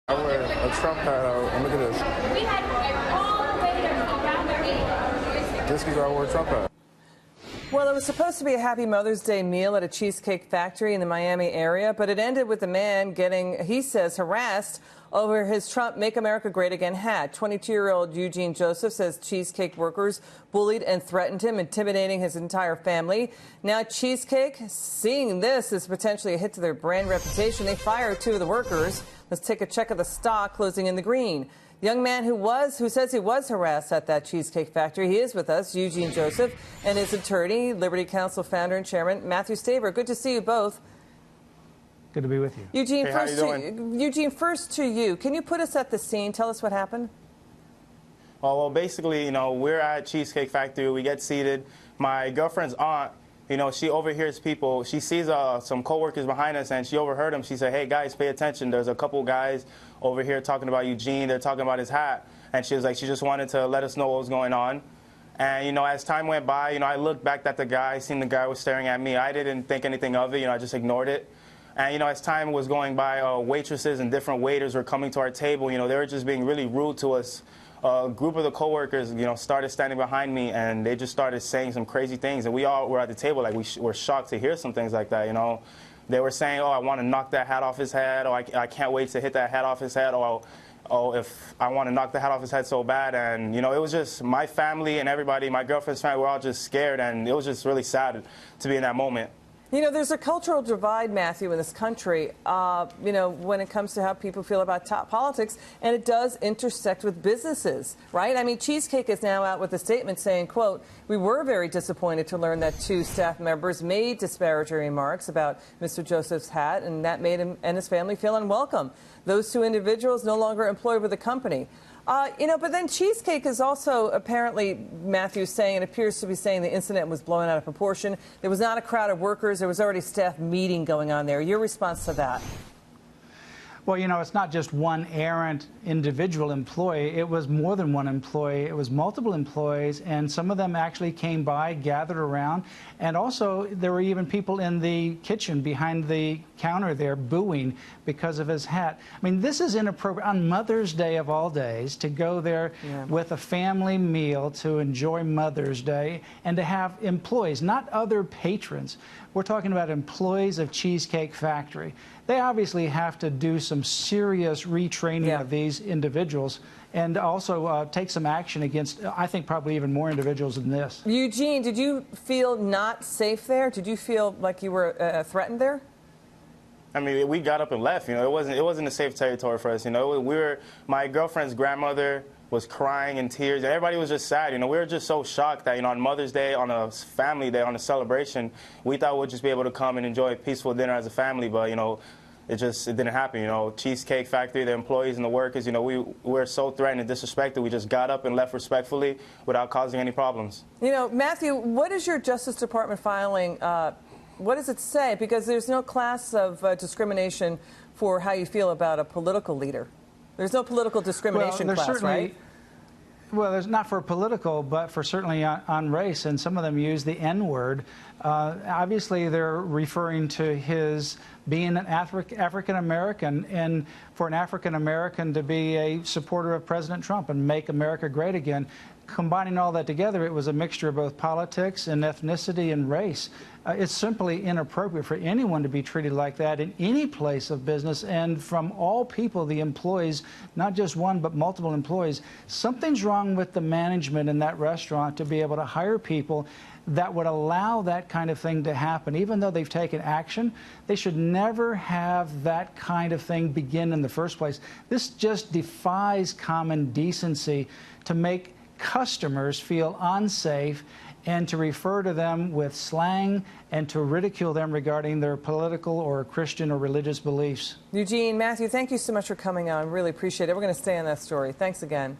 I wear a Trump hat out, and look at this. Just because I wore a Trump hat. Well, it was supposed to be a happy Mother's Day meal at a Cheesecake Factory in the Miami area, but it ended with the man getting, he says, harassed over his Trump Make America Great Again hat. 22-year-old Eugenior Joseph says Cheesecake workers bullied and threatened him, intimidating his entire family. Now Cheesecake, seeing this as potentially a hit to their brand reputation, they fired two of the workers. Let's take a check of the stock closing in the green. The young man who says he was harassed at that Cheesecake Factory, he is with us, Eugenior Joseph, and his attorney, Liberty Counsel founder and chairman, Mathew Staver. Good to see you both. Good to be with you. Eugene, first to you. Can you put us at the scene? Tell us what happened. Well, basically, we're at Cheesecake Factory. We get seated. My girlfriend's aunt, she overhears people. She sees some coworkers behind us, and she overheard them. She said, "Hey, guys, pay attention. There's a couple guys over here talking about Eugene. They're talking about his hat." And she was like, she just wanted to let us know what was going on. And, as time went by, I looked back at the guy, seen the guy was staring at me. I didn't think anything of it. I just ignored it. And, as time was going by, waitresses and different waiters were coming to our table. They were just being really rude to us. A group of the coworkers, started standing behind me, and they just started saying some crazy things. And we all were at the table, like, we were shocked to hear some things like that, They were saying, "Oh, I want to knock that hat off his head," or I can't wait to hit that hat off his head," or "Oh, if I want to knock the hat off his head so bad." And, it was just my family and everybody, my girlfriend's family, we're all just scared, and it was just really sad to be in that moment. There's a cultural divide, Matthew, in this country, when it comes to how people feel about top politics, and it does intersect with businesses, right? I mean, Cheesecake is now out with a statement saying, quote, "We were very disappointed to learn that two staff members made disparaging remarks about Mr. Joseph's hat, and that made him and his family feel unwelcome. Those two individuals no longer employed with the company." But then Cheesecake is also apparently, Matthew saying, it appears to be saying the incident was blown out of proportion. There was not a crowd of workers. There was already a staff meeting going on there. Your response to that? Well, it's not just one errant individual employee. It was more than one employee. It was multiple employees, and some of them actually came by, gathered around, and also there were even people in the kitchen behind the counter there booing because of his hat. I mean, this is inappropriate on Mother's Day of all days to go there with a family meal to enjoy Mother's Day and to have employees, not other patrons. We're talking about employees of Cheesecake Factory. They obviously have to do some serious retraining of these individuals and also take some action against, I think, probably even more individuals than this. Eugene, did you feel not safe there? Did you feel like you were threatened there? I mean, we got up and left. It wasn't a safe territory for us. My girlfriend's grandmother was crying in tears, and everybody was just sad. We were just so shocked that, on Mother's Day, on a family day, on a celebration, we thought we'd just be able to come and enjoy a peaceful dinner as a family, but, it didn't happen. Cheesecake Factory, the employees and the workers, we were so threatened and disrespected. We just got up and left respectfully without causing any problems. Matthew, what is your Justice Department filing? What does it say? Because there's no class of discrimination for how you feel about a political leader. There's no political discrimination class, right? Well, there's not for political, but for certainly on race, and some of them use the N-word. Obviously, they're referring to his being an African-American, and for an African-American to be a supporter of President Trump and make America great again. Combining all that together, it was a mixture of both politics and ethnicity and race. It's simply inappropriate for anyone to be treated like that in any place of business, and from all people, the employees, not just one but multiple employees. Something's wrong with the management in that restaurant to be able to hire people that would allow that kind of thing to happen. Even though they've taken action, they should never have that kind of thing begin in the first place. This just defies common decency to make customers feel unsafe and to refer to them with slang and to ridicule them regarding their political or Christian or religious beliefs. Eugene, Matthew, thank you so much for coming on. Really appreciate it. We're going to stay on that story. Thanks again.